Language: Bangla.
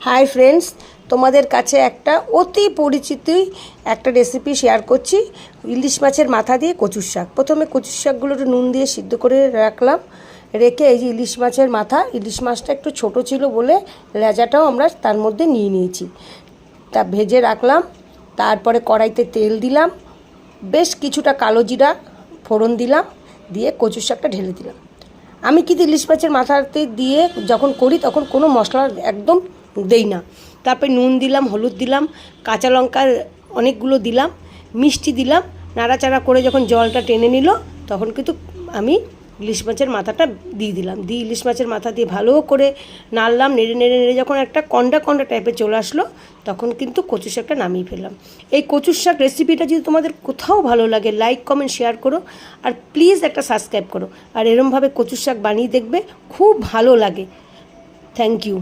হাই ফ্রেন্ডস, তোমাদের কাছে একটা অতি পরিচিত একটা রেসিপি শেয়ার করছি। ইলিশ মাছের মাথা দিয়ে কচুর শাক। প্রথমে কচুর শাকগুলো একটু নুন দিয়ে সিদ্ধ করে রাখলাম। রেখে এই যে ইলিশ মাছের মাথা, ইলিশ মাছটা একটু ছোট ছিল বলে লেজাটাও আমরা তার মধ্যে নিয়ে নিয়েছি। তা ভেজে রাখলাম। তারপরে কড়াইতে তেল দিলাম, বেশ কিছুটা কালো জিরা ফোড়ন দিলাম, দিয়ে কচুর শাকটা ঢেলে দিলাম। আমি কিন্তু ইলিশ মাছের মাথাতে দিয়ে যখন করি তখন কোনো মশলা একদম দেই না। তারপরে নুন দিলাম, হলুদ দিলাম, কাঁচা লঙ্কা অনেকগুলো দিলাম, মিষ্টি দিলাম। নাড়াচাড়া করে যখন জলটা টেনে নিল তখন কিন্তু আমি ইলিশ মাছের মাথাটা দিয়ে দিলাম। দিয়ে ইলিশ মাছের মাথা দিয়ে ভালো করে নাড়লাম। নেড়ে নেড়ে নেড়ে যখন একটা কন্ডা কন্ডা টাইপের চলে আসলো তখন কিন্তু কচু শাকটা নামিয়ে ফেললাম। এই কচুর শাক রেসিপিটা যদি তোমাদের কোথাও ভালো লাগে, লাইক কমেন্ট শেয়ার করো, আর প্লিজ একটা সাবস্ক্রাইব করো। আর এরমভাবে কচুর শাক বানিয়ে দেখবে, খুব ভালো লাগে। Thank you.